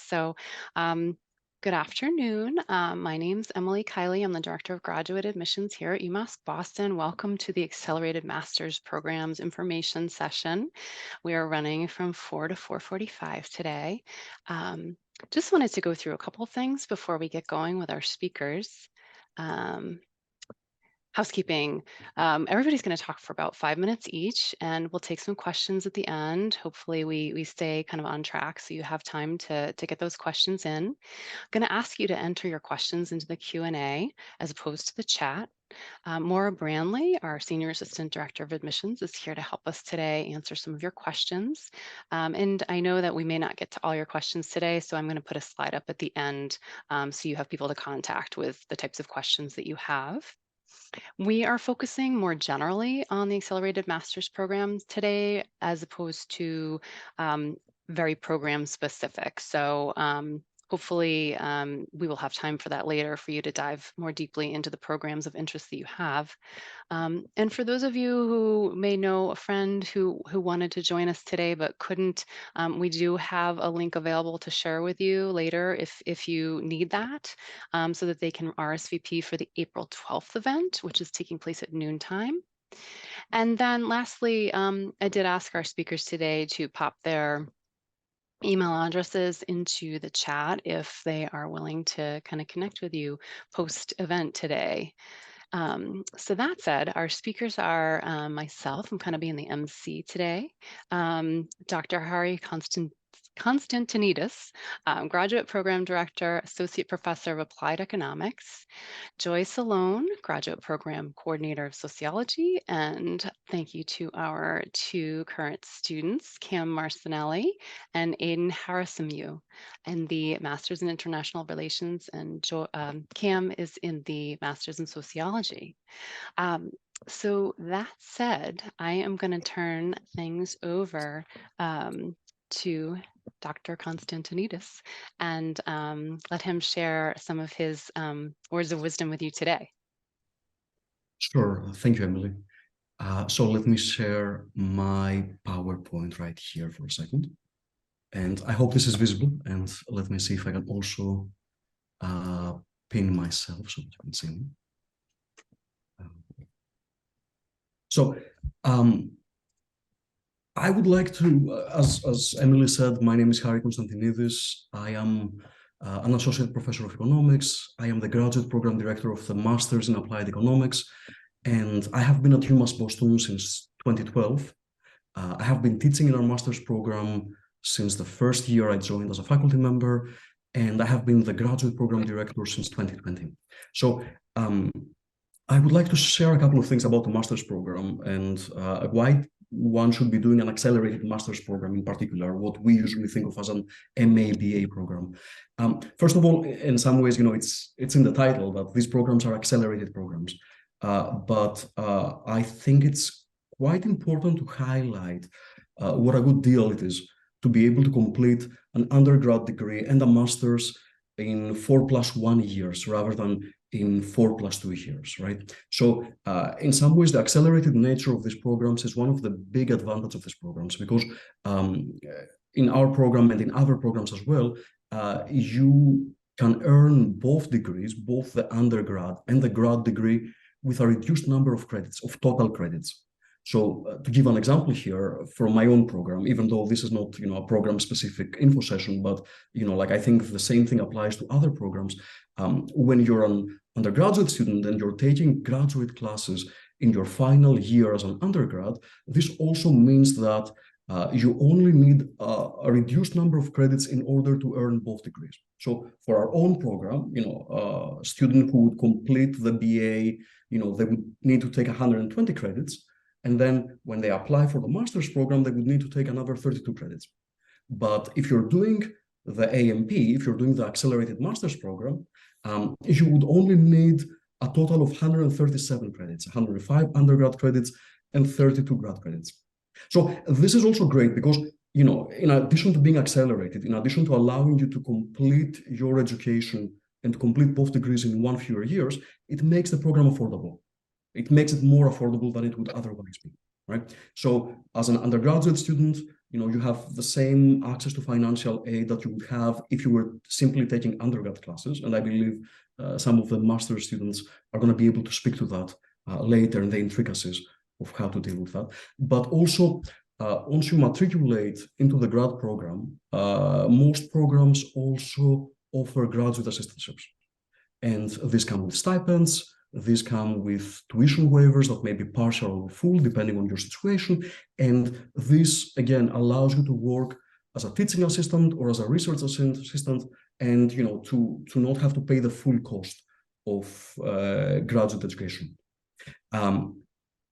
So, um, good afternoon. My name's Emily Kiley. I'm the Director of Graduate Admissions here at UMass Boston. Welcome to the Accelerated Master's Programs Information Session. We are running from 4 to 4:45 today. Um, just wanted to go through a couple of things before we get going with our speakers. Um, Housekeeping. Everybody's going to talk for about 5 minutes each, and we'll take some questions at the end. Hopefully, we stay kind of on track so you have time to get those questions in. I'm going to ask you to enter your questions into the Q&A as opposed to the chat. Maura Branley, our Senior Assistant Director of Admissions, is here to help us today answer some of your questions. And I know that we may not get to all your questions today, so I'm going to put a slide up at the end so you have people to contact with the types of questions that you have. We are focusing more generally on the accelerated master's program today, as opposed to very program specific. So hopefully we will have time for that later for you to dive more deeply into the programs of interest that you have. And for those of you who may know a friend who wanted to join us today but couldn't, we do have a link available to share with you later if you need that, so that they can RSVP for the April 12th event, which is taking place at noontime. And then lastly, I did ask our speakers today to pop their email addresses into the chat if they are willing to kind of connect with you post-event today. So that said, our speakers are myself, I'm kind of being the MC today, Dr. Hari Constantinidis, Graduate Program Director, Associate Professor of Applied Economics, Joy Salone, Graduate Program Coordinator of Sociology, and thank you to our two current students, Cam Marcinelli and Aiden Harrison in the Masters in International Relations, and Cam is in the Masters in Sociology. So that said, I am going to turn things over to Dr. Constantinidis and let him share some of his words of wisdom with you today. Sure. Thank you, Emily. So let me share my PowerPoint right here for a second. And I hope this is visible. And let me see if I can also pin myself so that you can see me. So I would like to, as Emily said, my name is Hari Constantinidis. I am an associate professor of economics. I am the graduate program director of the Masters in Applied Economics. And I have been at UMass Boston since 2012. I have been teaching in our master's program since the first year I joined as a faculty member, and I have been the graduate program director since 2020. So I would like to share a couple of things about the master's program and why one should be doing an accelerated master's program in particular, what we usually think of as an MA-BA program. First of all, in some ways, it's in the title that these programs are accelerated programs. But I think it's quite important to highlight what a good deal it is to be able to complete an undergrad degree and a master's in 4+1 years rather than in 4+2 years, right? So in some ways, the accelerated nature of these programs is one of the big advantages of these programs because in our program and in other programs as well, you can earn both degrees, both the undergrad and the grad degree, with a reduced number of credits, of total credits. So to give an example here from my own program, even though this is not a program-specific info session, but I think the same thing applies to other programs. When you're an undergraduate student and you're taking graduate classes in your final year as an undergrad, this also means that you only need a reduced number of credits in order to earn both degrees. So for our own program, a student who would complete the BA, they would need to take 120 credits. And then when they apply for the master's program, they would need to take another 32 credits. But if you're doing the AMP, if you're doing the accelerated master's program, you would only need a total of 137 credits, 105 undergrad credits and 32 grad credits. So this is also great because, in addition to being accelerated, in addition to allowing you to complete your education and complete both degrees in fewer years, it makes the program affordable. It makes it more affordable than it would otherwise be, right? So as an undergraduate student, you have the same access to financial aid that you would have if you were simply taking undergrad classes. And I believe some of the master's students are going to be able to speak to that later in the intricacies of how to deal with that. But also, once you matriculate into the grad program, most programs also offer graduate assistantships. And these come with stipends. These come with tuition waivers that may be partial or full, depending on your situation. And this, again, allows you to work as a teaching assistant or as a research assistant, and to not have to pay the full cost of graduate education.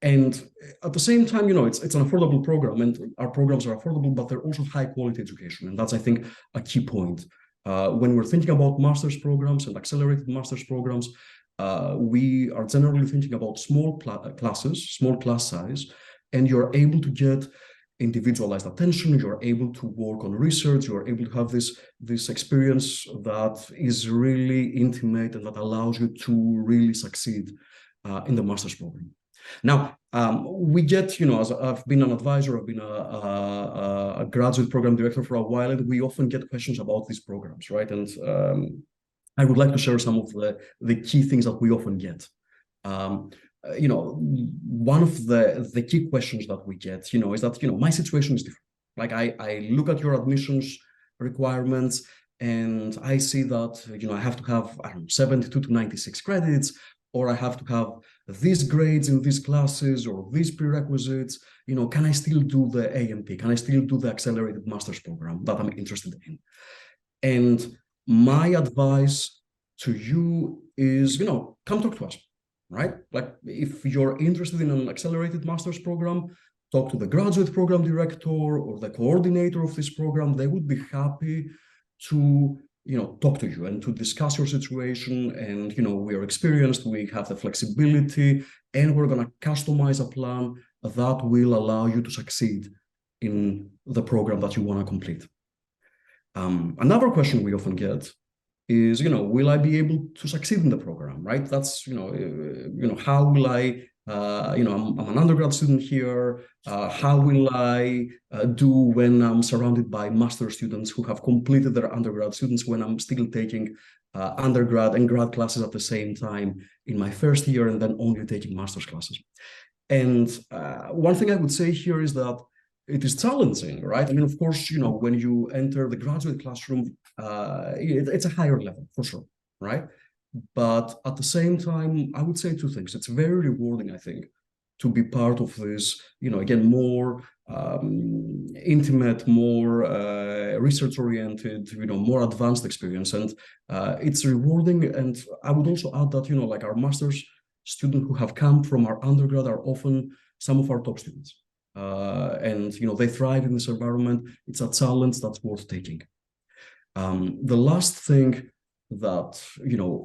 And at the same time, it's an affordable program, and our programs are affordable, but they're also high quality education. And that's, I think, a key point. When we're thinking about master's programs and accelerated master's programs, we are generally thinking about small classes, small class size, and you're able to get individualized attention, you're able to work on research, you're able to have this experience that is really intimate and that allows you to really succeed in the master's program. Now, we get, as I've been an advisor, I've been a graduate program director for a while, and we often get questions about these programs, right? And I would like to share some of the key things that we often get. One of the key questions that we get, is that, my situation is different. Like I look at your admissions requirements and I see that, I have to have, 72 to 96 credits, or I have to have these grades in these classes or these prerequisites. Can I still do the AMP? Can I still do the accelerated master's program that I'm interested in? And my advice to you is, come talk to us, right? Like if you're interested in an accelerated master's program, talk to the graduate program director or the coordinator of this program. They would be happy to talk to you and to discuss your situation. And, we are experienced, we have the flexibility, and we're going to customize a plan that will allow you to succeed in the program that you want to complete. Another question we often get is, will I be able to succeed in the program, right? That's, how will I, I'm an undergrad student here. How will I do when I'm surrounded by master students who have completed their undergrad students, when I'm still taking undergrad and grad classes at the same time in my first year and then only taking master's classes? And one thing I would say here is that it is challenging, right? I mean, of course, when you enter the graduate classroom, it's a higher level for sure, right? But at the same time, I would say two things. It's very rewarding, I think, to be part of this, again, more intimate, more research-oriented, more advanced experience. And it's rewarding. And I would also add that, like our master's students who have come from our undergrad are often some of our top students. And they thrive in this environment. It's a challenge that's worth taking. The last thing that,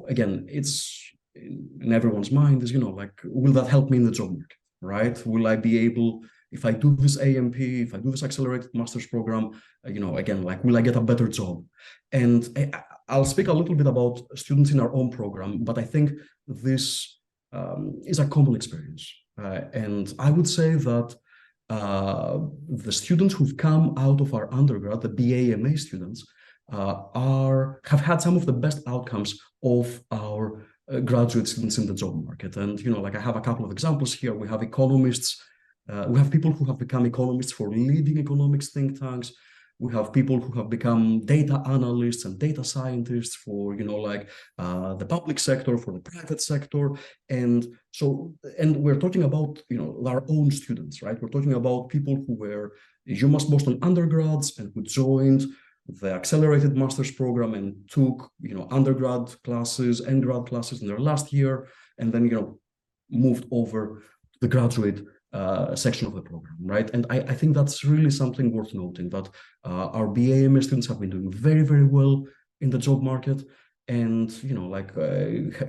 again, it's in everyone's mind is, like, will that help me in the job market, right? Will I be able, if I do this AMP, if I do this accelerated master's program, again, like, will I get a better job? And I'll speak a little bit about students in our own program, but I think this is a common experience. And I would say that the students who've come out of our undergrad, the BA/MA students, have had some of the best outcomes of our graduate students in the job market. And like I have a couple of examples here. We have economists, we have people who have become economists for leading economics think tanks. We have people who have become data analysts and data scientists for the public sector, for the private sector. And we're talking about our own students, right? We're talking about people who were UMass Boston undergrads and who joined the accelerated master's program and took undergrad classes and grad classes in their last year, and then moved over to the graduate section of the program, right? And I think that's really something worth noting, that our BA/MA students have been doing very, very well in the job market. And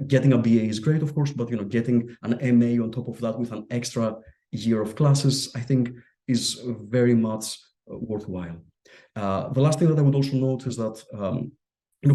getting a BA is great, of course, but getting an MA on top of that with an extra year of classes, I think, is very much worthwhile. The last thing that I would also note is that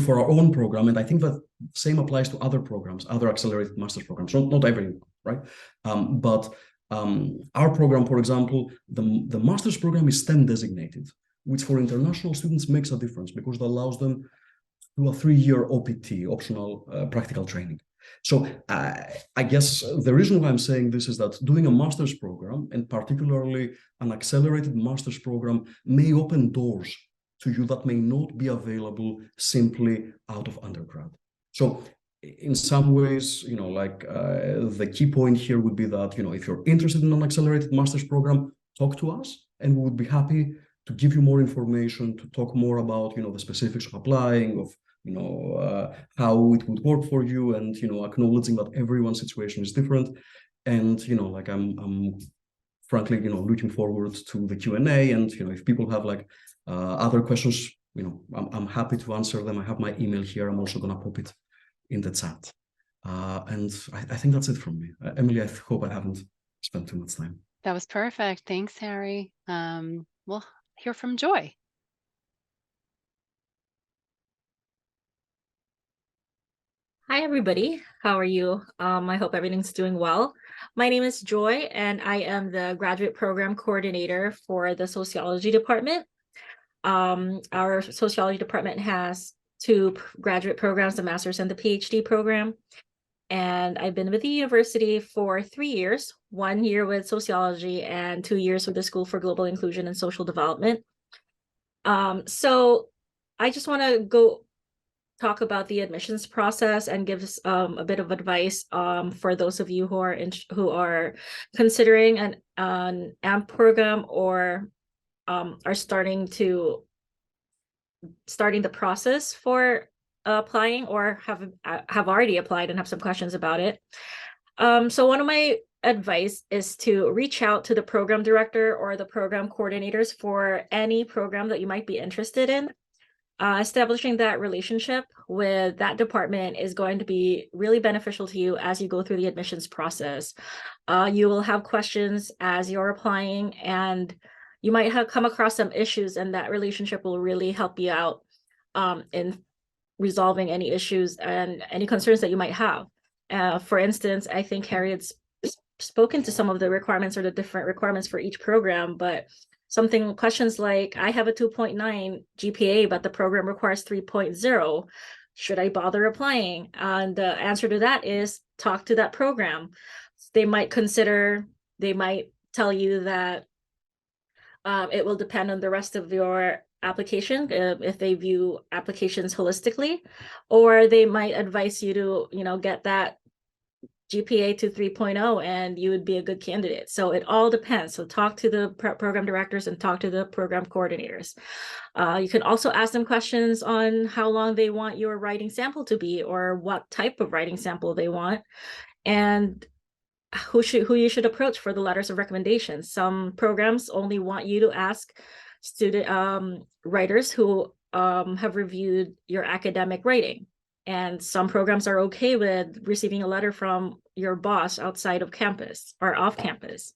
for our own program, and I think that same applies to other programs, other accelerated master's programs, not everyone, right? But Our program, for example, the master's program is STEM designated, which for international students makes a difference because it allows them to do a 3-year OPT, optional practical training. So I guess the reason why I'm saying this is that doing a master's program, and particularly an accelerated master's program, may open doors to you that may not be available simply out of undergrad. So in some ways, the key point here would be that, if you're interested in an accelerated master's program, talk to us, and we would be happy to give you more information, to talk more about, the specifics of applying, of how it would work for you, and acknowledging that everyone's situation is different. And I'm frankly looking forward to the Q&A, and if people have other questions, I'm happy to answer them. I have my email here. I'm also going to pop it in the chat. And I think that's it from me. Emily, I hope I haven't spent too much time. That was perfect. Thanks, Harry. We'll hear from Joy. Hi, everybody. How are you? I hope everything's doing well. My name is Joy, and I am the graduate program coordinator for the sociology department. Our sociology department has 2 graduate programs, the master's and the PhD program. And I've been with the university for 3 years, 1 year with sociology and 2 years with the School for Global Inclusion and Social Development. So I just want to go talk about the admissions process and give a bit of advice for those of you who are considering an AMP program or are starting the process for applying, or have already applied and have some questions about it. So one of my advice is to reach out to the program director or the program coordinators for any program that you might be interested in. Establishing that relationship with that department is going to be really beneficial to you as you go through the admissions process. You will have questions as you're applying, and you might have come across some issues, and that relationship will really help you out in resolving any issues and any concerns that you might have. For instance, I think Harriet's spoken to some of the requirements or the different requirements for each program, but questions like, I have a 2.9 GPA, but the program requires 3.0. Should I bother applying? And the answer to that is talk to that program. They might tell you that it will depend on the rest of your application if they view applications holistically, or they might advise you to, get that GPA to 3.0 and you would be a good candidate. So it all depends. So talk to the program directors and talk to the program coordinators. You can also ask them questions on how long they want your writing sample to be, or what type of writing sample they want, and who you should approach for the letters of recommendation. Some programs only want you to ask student writers who have reviewed your academic writing. And some programs are okay with receiving a letter from your boss outside of campus or off campus.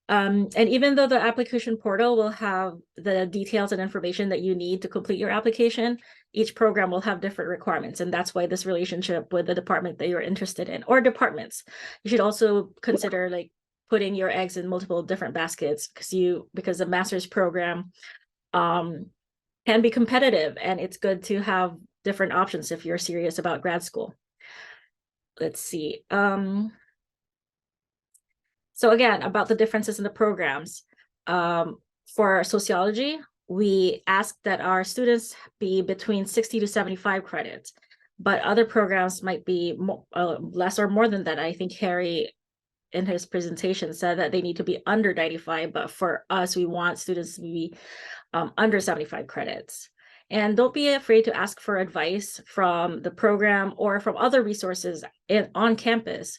And even though the application portal will have the details and information that you need to complete your application, each program will have different requirements. And that's why this relationship with the department that you're interested in, or departments, you should also consider putting your eggs in multiple different baskets, because the master's program can be competitive, and it's good to have different options if you're serious about grad school. Let's see. So again, about the differences in the programs. For sociology, we ask that our students be between 60 to 75 credits, but other programs might be less or more than that. I think Harry in his presentation said that they need to be under 95, but for us, we want students to be under 75 credits. And don't be afraid to ask for advice from the program or from other resources on campus.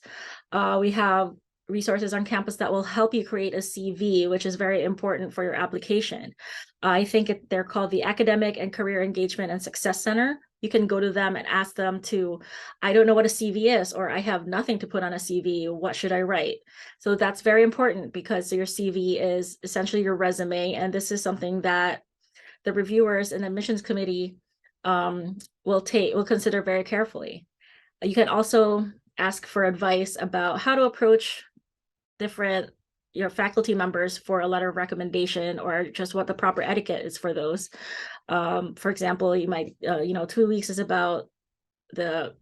We have resources on campus that will help you create a CV, which is very important for your application. I think they're called the Academic and Career Engagement and Success Center. You can go to them and ask them I don't know what a CV is, or I have nothing to put on a CV. What should I write? So that's very important, because your CV is essentially your resume. And this is something that the reviewers and admissions committee will consider very carefully. You can also ask for advice about how to approach your faculty members for a letter of recommendation, or just what the proper etiquette is for those. For example, you might, 2 weeks is about a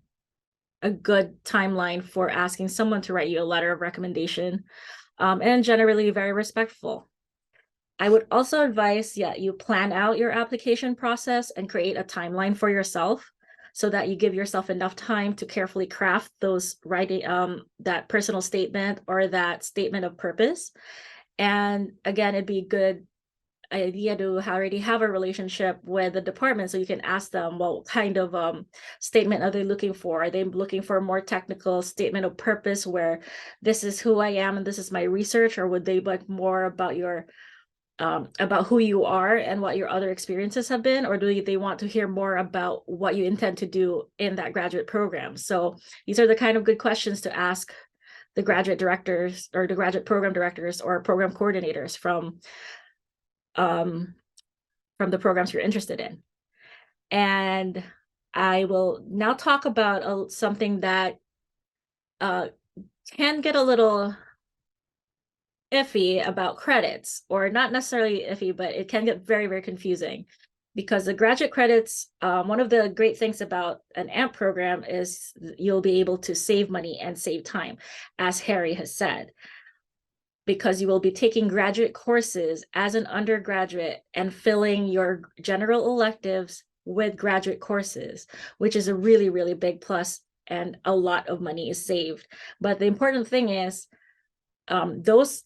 good timeline for asking someone to write you a letter of recommendation, and generally very respectful. I would also advise, you plan out your application process and create a timeline for yourself so that you give yourself enough time to carefully craft those writing, that personal statement or that statement of purpose. And again, it'd be a good idea to already have a relationship with the department, so you can ask them, what kind of statement are they looking for? Are they looking for a more technical statement of purpose where this is who I am and this is my research, or would they like more about your about who you are and what your other experiences have been, or do they want to hear more about what you intend to do in that graduate program? So these are the kind of good questions to ask the graduate directors or the graduate program directors or program coordinators from the programs you're interested in. And I will now talk about something that can get a little iffy about credits, or not necessarily iffy, but it can get very, very confusing, because the graduate credits, one of the great things about an AMP program is you'll be able to save money and save time, as Harry has said, because you will be taking graduate courses as an undergraduate and filling your general electives with graduate courses, which is a really, really big plus, and a lot of money is saved. But the important thing is, those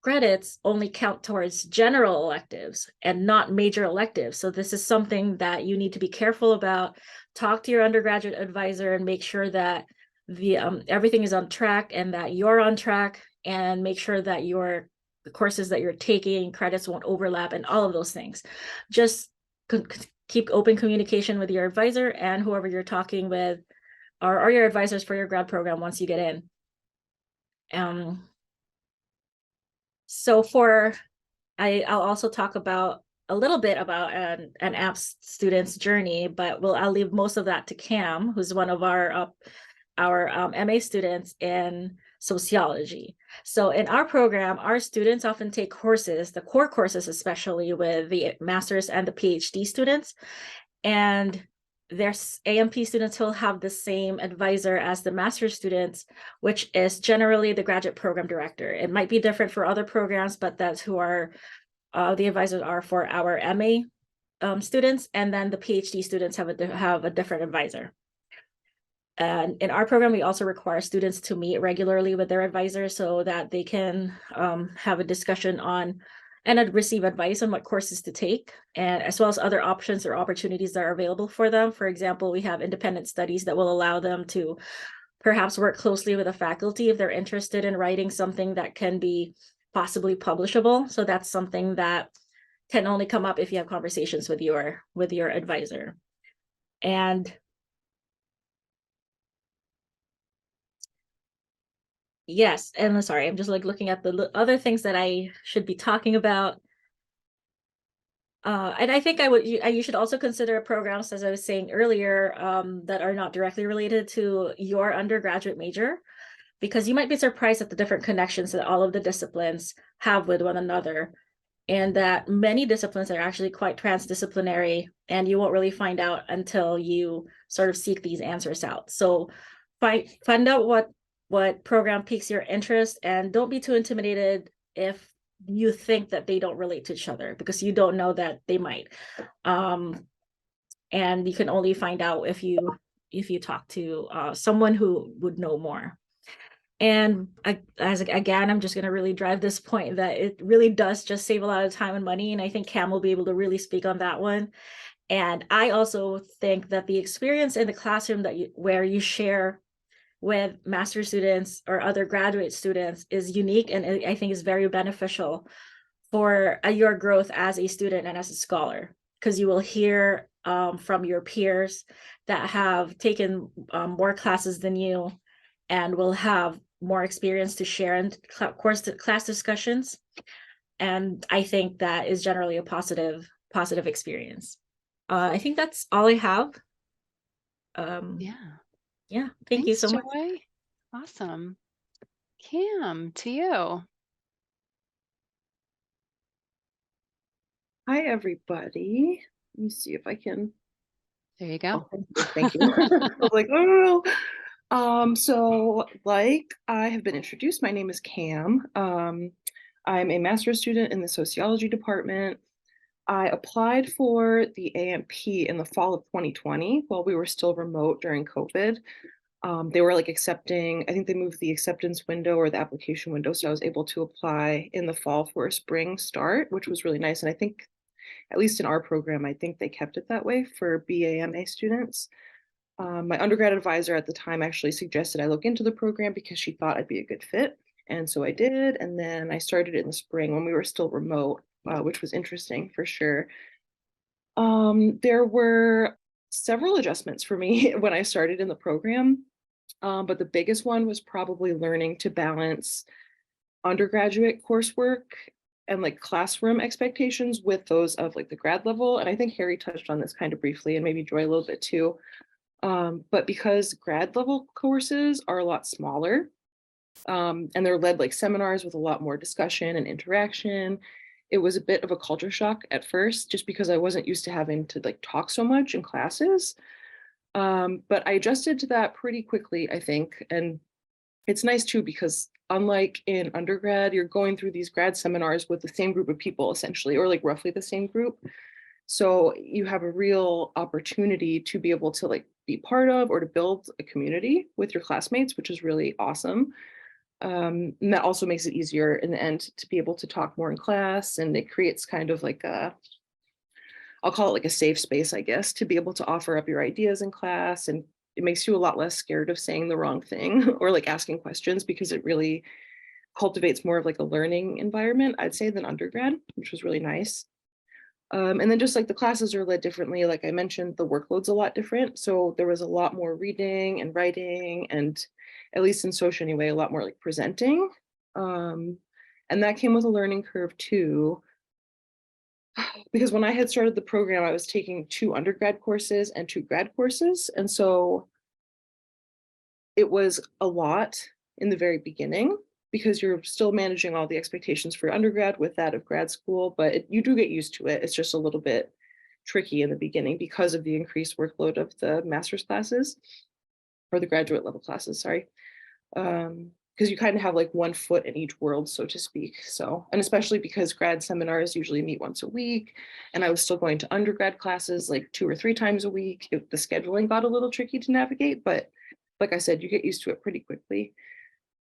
credits only count towards general electives and not major electives. So this is something that you need to be careful about. Talk to your undergraduate advisor and make sure that everything is on track and that you're on track, and make sure that the courses that you're taking, credits won't overlap, and all of those things. Just keep open communication with your advisor and whoever you're talking with, or your advisors for your grad program once you get in. So I'll also talk about a little bit about an AMP student's journey, but I'll leave most of that to Cam, who's one of our MA students in sociology. So in our program, our students often take courses, the core courses, especially with the master's and the PhD students, and their AMP students will have the same advisor as the master's students, which is generally the graduate program director. It might be different for other programs, but that's who the advisors are for our MA students, and then the PhD students have a different advisor. And in our program, we also require students to meet regularly with their advisor so that they can have a discussion on and receive advice on what courses to take, and as well as other options or opportunities that are available for them. For example, we have independent studies that will allow them to perhaps work closely with a faculty if they're interested in writing something that can be possibly publishable. So that's something that can only come up if you have conversations with your advisor. And yes, and I'm sorry, I'm just like looking at the other things that I should be talking about. And I think you should also consider programs, as I was saying earlier, that are not directly related to your undergraduate major, because you might be surprised at the different connections that all of the disciplines have with one another, and that many disciplines are actually quite transdisciplinary, and you won't really find out until you sort of seek these answers out. So find out what program piques your interest, and don't be too intimidated if you think that they don't relate to each other, because you don't know that they might. And you can only find out if you talk to someone who would know more. And again, I'm just going to really drive this point that it really does just save a lot of time and money. And I think Cam will be able to really speak on that one. And I also think that the experience in the classroom where you share with master's students or other graduate students is unique, and I think is very beneficial for your growth as a student and as a scholar, because you will hear from your peers that have taken more classes than you and will have more experience to share in class discussions. And I think that is generally a positive experience. I think that's all I have. Yeah. Yeah, thank you so much. Joy. Awesome. Cam, to you. Hi, everybody. Let me see if I can. There you go. Oh, thank you. I was like, oh. So like I have been introduced, my name is Cam. I'm a master's student in the sociology department. I applied for the AMP in the fall of 2020 while we were still remote during COVID. They were like accepting, I think they moved the acceptance window or the application window. So I was able to apply in the fall for a spring start, which was really nice. And I think, at least in our program, I think they kept it that way for BAMA students. My undergrad advisor at the time actually suggested I look into the program because she thought I'd be a good fit. And so I did. And then I started it in the spring when we were still remote, which was interesting for sure. There were several adjustments for me when I started in the program. But the biggest one was probably learning to balance undergraduate coursework and like classroom expectations with those of like the grad level. And I think Harry touched on this kind of briefly and maybe Joy a little bit too. But because grad level courses are a lot smaller, and they're led like seminars with a lot more discussion and interaction, it was a bit of a culture shock at first, just because I wasn't used to having to like talk so much in classes. But I adjusted to that pretty quickly, I think. And it's nice too, because unlike in undergrad, you're going through these grad seminars with the same group of people essentially, or like roughly the same group. So you have a real opportunity to be able to like be part of or to build a community with your classmates, which is really awesome. And that also makes it easier in the end to be able to talk more in class, and it creates kind of like a, I'll call it like a safe space, I guess, to be able to offer up your ideas in class. And it makes you a lot less scared of saying the wrong thing or like asking questions, because it really cultivates more of like a learning environment, I'd say, than undergrad, which was really nice. And then just like the classes are led differently, like I mentioned, the workload's a lot different. So there was a lot more reading and writing, and at least in social anyway, a lot more like presenting. And that came with a learning curve too, because when I had started the program, I was taking 2 undergrad courses and 2 grad courses. And so it was a lot in the very beginning, because you're still managing all the expectations for undergrad with that of grad school, but you do get used to it. It's just a little bit tricky in the beginning because of the increased workload of the master's classes, or the graduate level classes, sorry. Because you kind of have like one foot in each world, so to speak. So, and especially because grad seminars usually meet once a week, and I was still going to undergrad classes like 2 or 3 times a week. The scheduling got a little tricky to navigate, but like I said, you get used to it pretty quickly.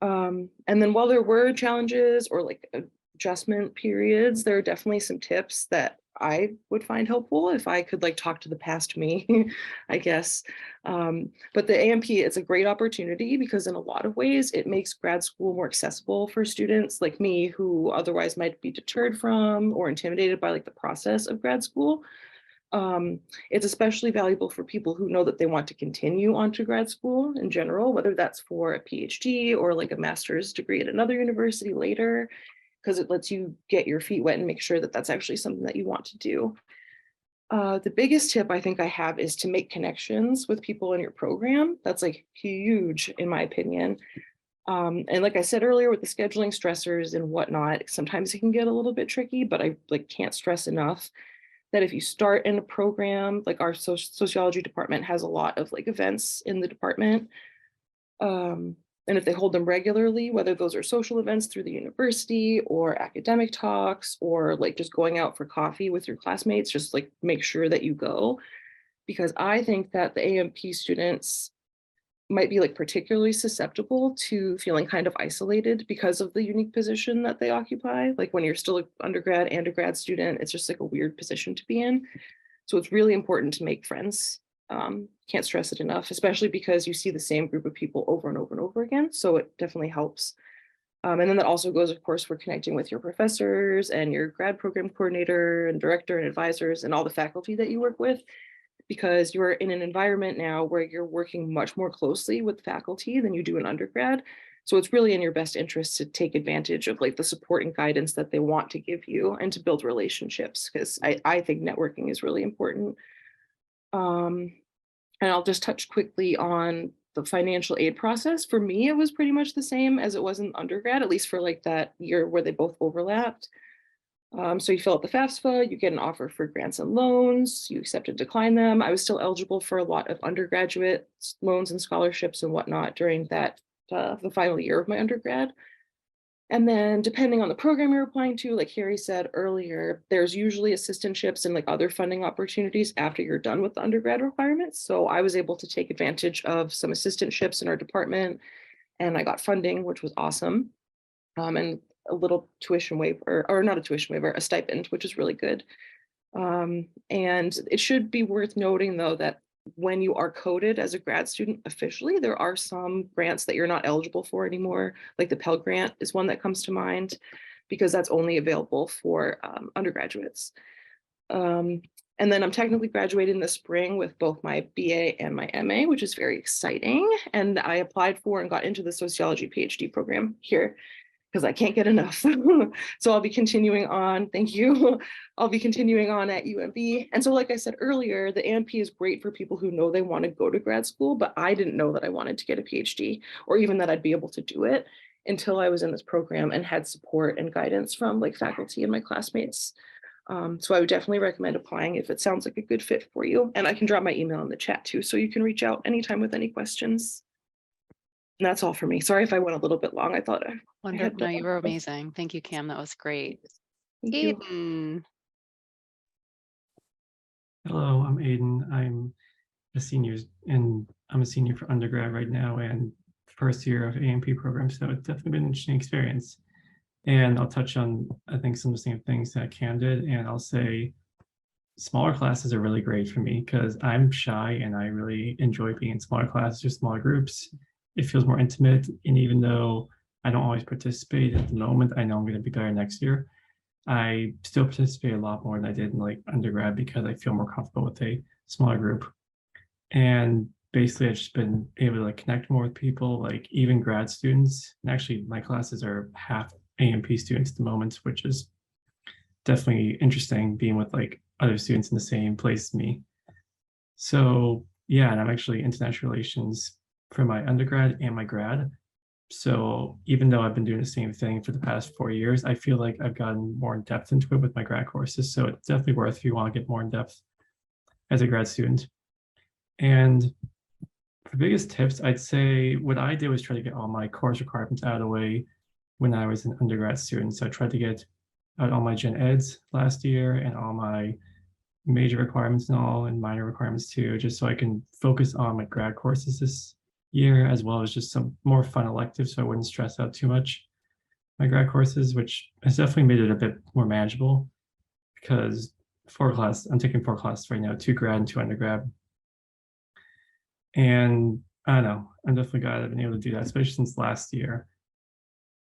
And then while there were challenges or like adjustment periods, there are definitely some tips that I would find helpful if I could like talk to the past me, I guess. But the AMP is a great opportunity because in a lot of ways it makes grad school more accessible for students like me who otherwise might be deterred from or intimidated by like the process of grad school. It's especially valuable for people who know that they want to continue on to grad school in general, whether that's for a PhD or like a master's degree at another university later, because it lets you get your feet wet and make sure that that's actually something that you want to do. The biggest tip I think I have is to make connections with people in your program. That's like huge in my opinion. And like I said earlier, with the scheduling stressors and whatnot, sometimes it can get a little bit tricky, but I like can't stress enough that if you start in a program, like our sociology department has a lot of like events in the department. And if they hold them regularly, whether those are social events through the university or academic talks or like just going out for coffee with your classmates, just like make sure that you go. Because I think that the AMP students might be like particularly susceptible to feeling kind of isolated because of the unique position that they occupy. Like when you're still an undergrad and a grad student, it's just like a weird position to be in. So it's really important to make friends. Can't stress it enough, especially because you see the same group of people over and over and over again. So it definitely helps. And then that also goes, of course, for connecting with your professors and your grad program coordinator and director and advisors and all the faculty that you work with, because you're in an environment now where you're working much more closely with faculty than you do in undergrad. So it's really in your best interest to take advantage of like the support and guidance that they want to give you and to build relationships, because I think networking is really important. And I'll just touch quickly on the financial aid process, for me, it was pretty much the same as it was in undergrad, at least for like that year where they both overlapped. So you fill out the FAFSA, you get an offer for grants and loans, you accept and decline them. I was still eligible for a lot of undergraduate loans and scholarships and whatnot during that, the final year of my undergrad. And then depending on the program you're applying to, like Harry said earlier, there's usually assistantships and like other funding opportunities after you're done with the undergrad requirements. So I was able to take advantage of some assistantships in our department, and I got funding, which was awesome. And a little tuition waiver, or not a tuition waiver, a stipend, which is really good. And it should be worth noting though that when you are coded as a grad student officially, there are some grants that you're not eligible for anymore. Like the Pell Grant is one that comes to mind, because that's only available for undergraduates. And then I'm technically graduating this spring with both my BA and my MA, which is very exciting. And I applied for and got into the sociology PhD program here, because I can't get enough. So I'll be continuing on. Thank you. I'll be continuing on at UMB. And so, like I said earlier, the AMP is great for people who know they want to go to grad school, but I didn't know that I wanted to get a PhD, or even that I'd be able to do it, until I was in this program and had support and guidance from like faculty and my classmates. So I would definitely recommend applying if it sounds like a good fit for you. And I can drop my email in the chat too, so you can reach out anytime with any questions. And that's all for me. Sorry if I went a little bit long. I thought Wonderful. No, you were amazing. Thank you, Cam. That was great. Thank you. Aiden. Hello, I'm Aiden. I'm a senior for undergrad right now and first year of AMP program. So it's definitely been an interesting experience. And I'll touch on, I think, some of the same things that Cam did. And I'll say smaller classes are really great for me because I'm shy and I really enjoy being in smaller classes or smaller groups. It feels more intimate. And even though I don't always participate at the moment, I know I'm going to be better next year. I still participate a lot more than I did in like undergrad because I feel more comfortable with a smaller group. And basically I've just been able to like connect more with people, like even grad students. And actually my classes are half AMP students at the moment, which is definitely interesting being with like other students in the same place as me. So yeah, and I'm actually international relations for my undergrad and my grad. So even though I've been doing the same thing for the past 4 years, I feel like I've gotten more in depth into it with my grad courses. So it's definitely worth if you want to get more in depth as a grad student. And for biggest tips, I'd say what I did was try to get all my course requirements out of the way when I was an undergrad student. So I tried to get out all my gen eds last year and all my major requirements and all, and minor requirements too, just so I can focus on my grad courses this year, as well as just some more fun electives so I wouldn't stress out too much my grad courses, which has definitely made it a bit more manageable because I'm taking 4 classes right now, 2 grad and 2 undergrad. And I don't know, I'm definitely glad I've been able to do that, especially since last year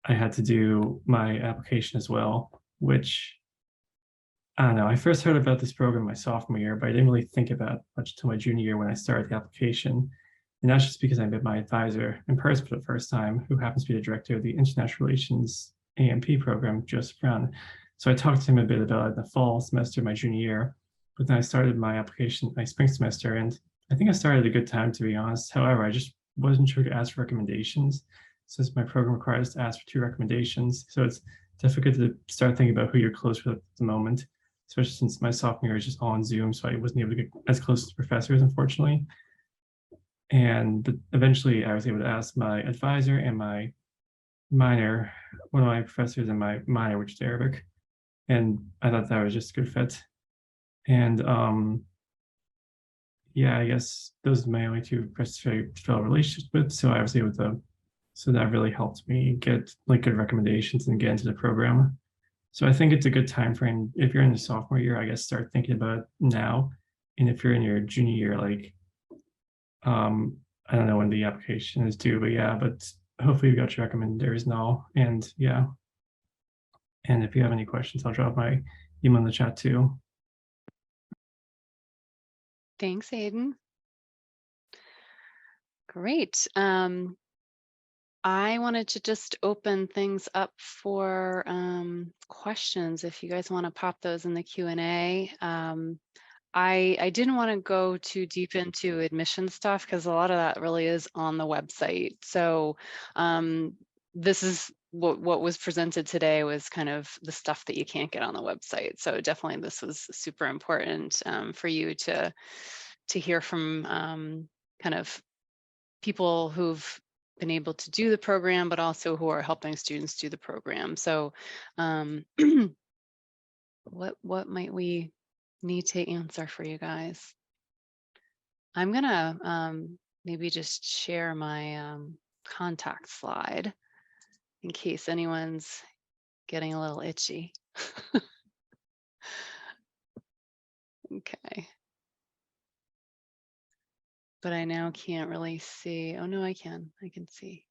I had to do my application as well, which I don't know. I first heard about this program my sophomore year, but I didn't really think about it much until my junior year when I started the application. And that's just because I met my advisor in person for the first time, who happens to be the director of the International Relations AMP program, Joseph Brown. So I talked to him a bit about it in the fall semester of my junior year, but then I started my application my spring semester, and I think I started at a good time, to be honest. However, I just wasn't sure to ask for recommendations, since my program requires us to ask for 2 recommendations. So it's difficult to start thinking about who you're close with at the moment, especially since my sophomore year is just all on Zoom, so I wasn't able to get as close to professors, unfortunately. And eventually I was able to ask my advisor and my minor, one of my professors in my minor, which is Arabic. And I thought that was just a good fit. And yeah, I guess those are my only 2 professors I developed relationships with. So I was able to, so that really helped me get like good recommendations and get into the program. So I think it's a good time frame. If you're in the sophomore year, I guess start thinking about it now. And if you're in your junior year, like, I don't know when the application is due, but yeah, but hopefully you got your recommenders now. And yeah. And if you have any questions, I'll drop my email in the chat too. Thanks, Aiden. Great. I wanted to just open things up for questions if you guys want to pop those in the Q&A. I didn't want to go too deep into admission stuff because a lot of that really is on the website. So this is what was presented today was kind of the stuff that you can't get on the website. So definitely this was super important for you to hear from kind of people who've been able to do the program, but also who are helping students do the program. So what might we need to answer for you guys? I'm gonna maybe just share my contact slide in case anyone's getting a little itchy. Okay. But I now can't really see. Oh no, I can see.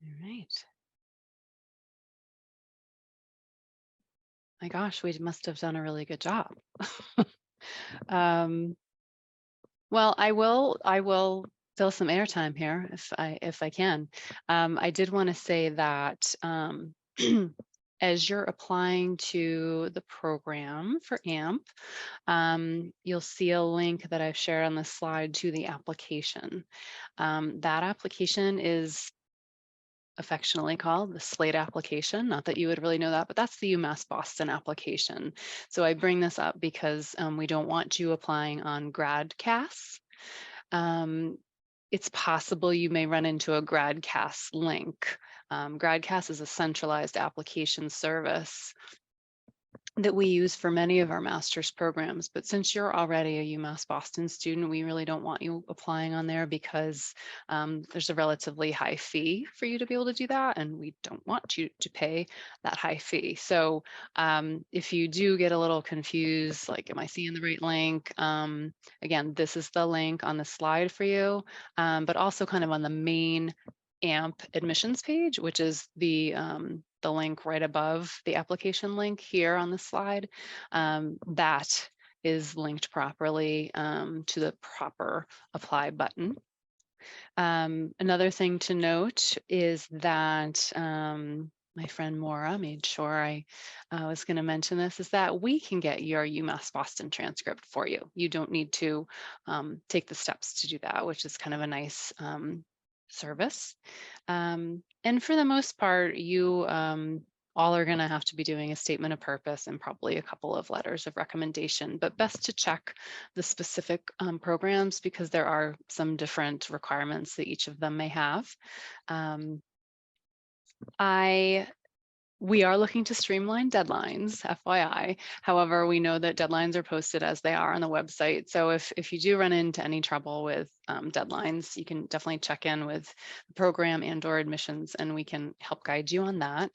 All right. My gosh, we must have done a really good job. Well, I will fill some airtime here if I can. I did want to say that as you're applying to the program for AMP, you'll see a link that I've shared on the slide to the application. That application is affectionately called the SLATE application. Not that you would really know that, but that's the UMass Boston application. So I bring this up because we don't want you applying on GradCast. It's possible you may run into a GradCast link. GradCast is a centralized application service that we use for many of our master's programs. But since you're already a UMass Boston student, we really don't want you applying on there because there's a relatively high fee for you to be able to do that. And we don't want you to pay that high fee. So if you do get a little confused, like, am I seeing the right link? Again, this is the link on the slide for you, but also kind of on the main AMP admissions page, which is the link right above the application link here on the slide. That is linked properly to the proper apply button. Another thing to note is that my friend Maura made sure I was going to mention this, is that we can get your UMass Boston transcript for you. You don't need to take the steps to do that, which is kind of a nice service. And for the most part, you all are going to have to be doing a statement of purpose and probably a couple of letters of recommendation, but best to check the specific programs because there are some different requirements that each of them may have. We are looking to streamline deadlines, FYI. However, we know that deadlines are posted as they are on the website. So if you do run into any trouble with deadlines, you can definitely check in with the program and/or admissions, and we can help guide you on that.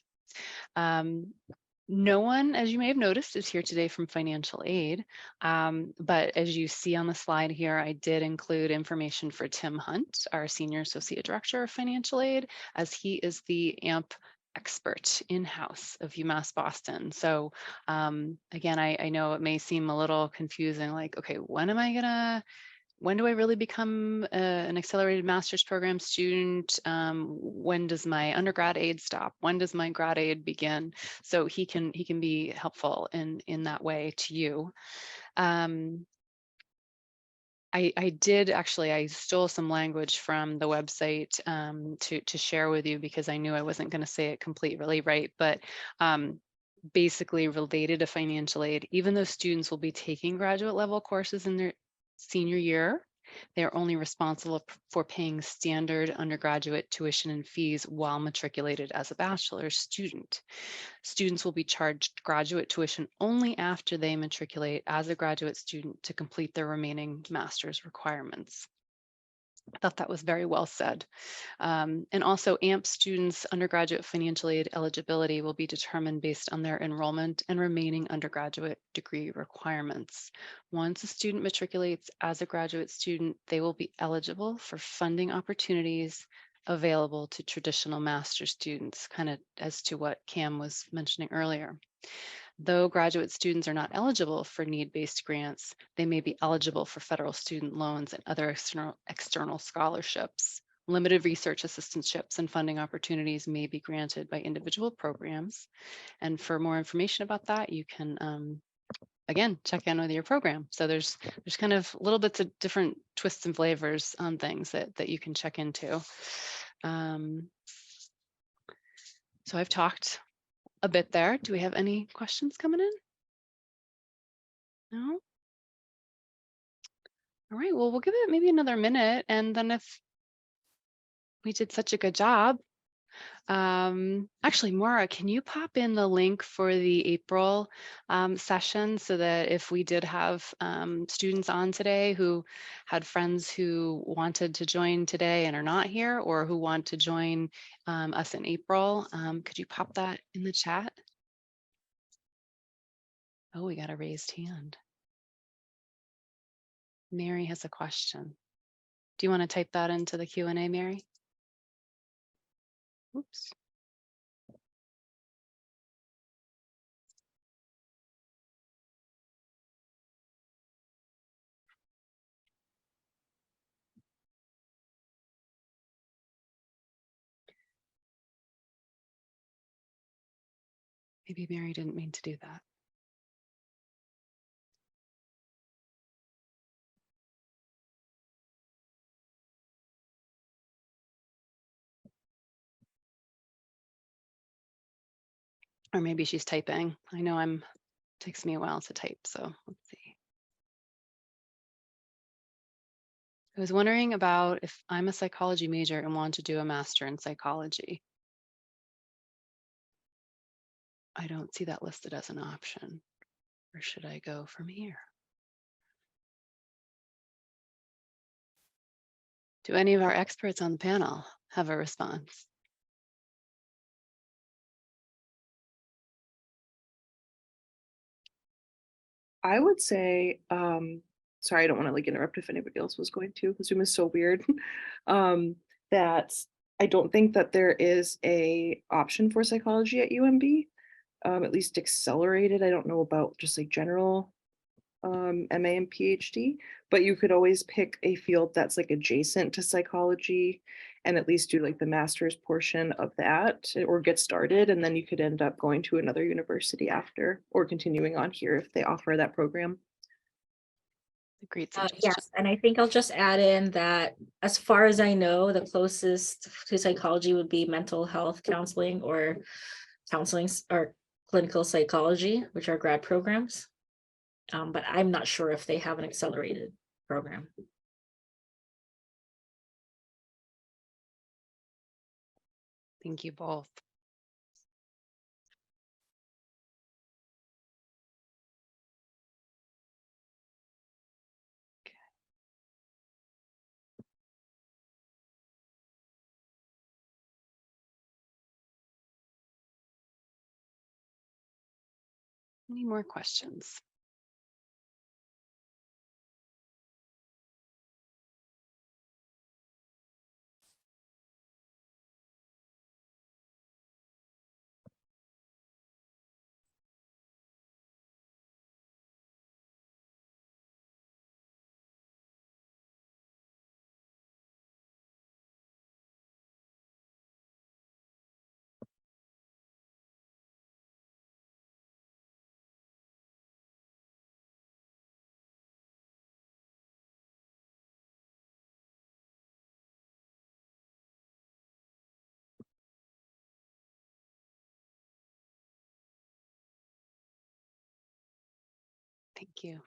No one, as you may have noticed, is here today from financial aid. But as you see on the slide here, I did include information for Tim Hunt, our Senior Associate Director of Financial Aid, as he is the AMP expert in-house of UMass Boston. So again, I know it may seem a little confusing, like, okay, when do I really become an accelerated master's program student? When does my undergrad aid stop? When does my grad aid begin? So he can be helpful in that way to you. I stole some language from the website to share with you because I knew I wasn't going to say it completely right, but basically related to financial aid, even though students will be taking graduate level courses in their senior year, they are only responsible for paying standard undergraduate tuition and fees while matriculated as a bachelor's student. Students will be charged graduate tuition only after they matriculate as a graduate student to complete their remaining master's requirements. I thought that was very well said. And also AMP students' undergraduate financial aid eligibility will be determined based on their enrollment and remaining undergraduate degree requirements. Once a student matriculates as a graduate student, they will be eligible for funding opportunities available to traditional master's students, kind of as to what Cam was mentioning earlier. Though graduate students are not eligible for need-based grants, they may be eligible for federal student loans and other external scholarships Limited research assistantships and funding opportunities may be granted by individual programs. And for more information about that, you can, again, check in with your program. So there's kind of little bits of different twists and flavors on things that you can check into. So I've talked a bit there. Do we have any questions coming in? No? All right, well, we'll give it maybe another minute. And then if we did such a good job, actually, Maura, can you pop in the link for the April session so that if we did have students on today who had friends who wanted to join today and are not here, or who want to join us in April, could you pop that in the chat? Oh, we got a raised hand. Mary has a question. Do you want to type that into the Q&A, Mary? Oops. Maybe Mary didn't mean to do that. Or maybe she's typing. I know it takes me a while to type, so let's see. I was wondering about if I'm a psychology major and want to do a master in psychology. I don't see that listed as an option. Where should I go from here? Do any of our experts on the panel have a response? I would say, sorry, I don't want to like interrupt if anybody else was going to. Zoom is so weird. That I don't think that there is a option for psychology at UMB, at least accelerated. I don't know about just like general MA and PhD, but you could always pick a field that's like adjacent to psychology and at least do like the master's portion of that or get started. And then you could end up going to another university after or continuing on here if they offer that program. Great suggestion. Yes, and I think I'll just add in that as far as I know, the closest to psychology would be mental health counseling or clinical psychology, which are grad programs. But I'm not sure if they have an accelerated program. Thank you both. Any more questions? Thank you.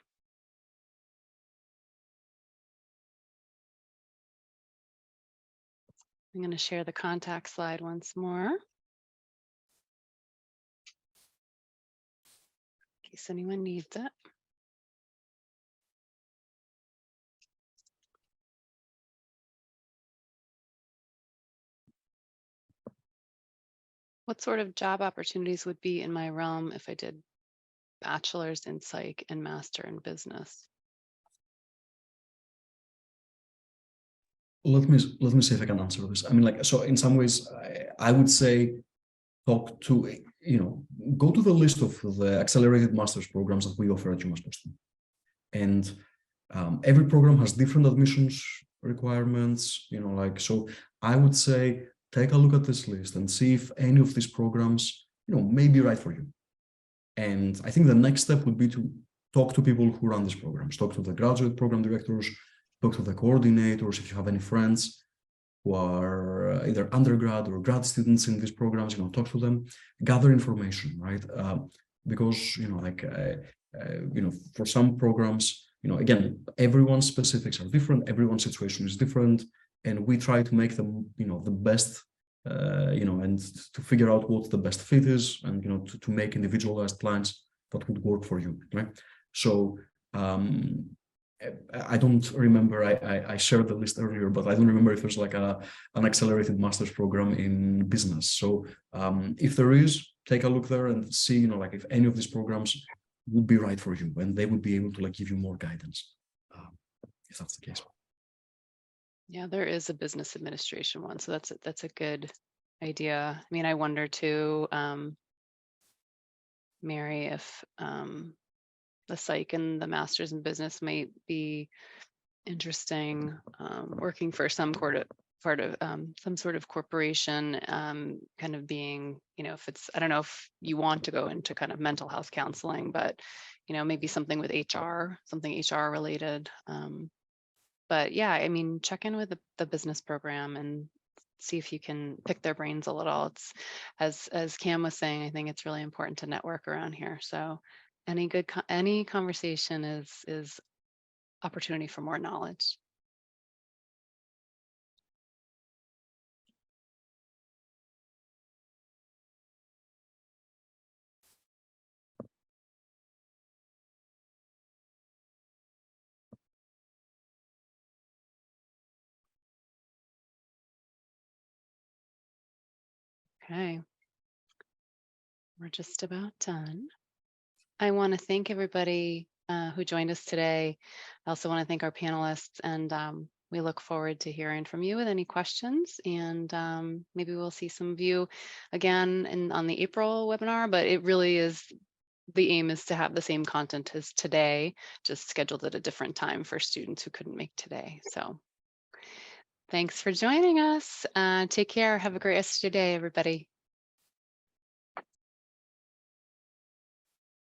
I'm going to share the contact slide once more, in case anyone needs it. What sort of job opportunities would be in my realm if I did bachelor's in psych and master in business? Let me see if I can answer this. I mean, like, so in some ways, I would say talk to, go to the list of the accelerated master's programs that we offer at UMass Boston. And every program has different admissions requirements, so I would say take a look at this list and see if any of these programs, may be right for you. And I think the next step would be to talk to people who run these programs, talk to the graduate program directors, talk to the coordinators, if you have any friends who are either undergrad or grad students in these programs, talk to them, gather information, right? Because, for some programs, again, everyone's specifics are different, everyone's situation is different, and we try to make them, the best, and to figure out what the best fit is, and, to make individualized plans that would work for you, right? So, I don't remember, I shared the list earlier, but I don't remember if there's like an accelerated master's program in business. So if there is, take a look there and see, if any of these programs would be right for you, and they would be able to give you more guidance, if that's the case. Yeah, there is a business administration one, so that's a good idea. I mean, I wonder too, Mary, if the psych and the master's in business might be interesting, working for some some sort of corporation, kind of being, if it's, I don't know if you want to go into kind of mental health counseling, but maybe something with HR, something HR related. But yeah, I mean, check in with the business program and see if you can pick their brains a little. It's as Cam was saying, I think it's really important to network around here. So any conversation is opportunity for more knowledge. Okay, we're just about done. I want to thank everybody who joined us today. I also want to thank our panelists, and we look forward to hearing from you with any questions, and maybe we'll see some of you again on the April webinar, but it really is, the aim is to have the same content as today, just scheduled at a different time for students who couldn't make today. So thanks for joining us. Take care. Have a great rest of your day, everybody.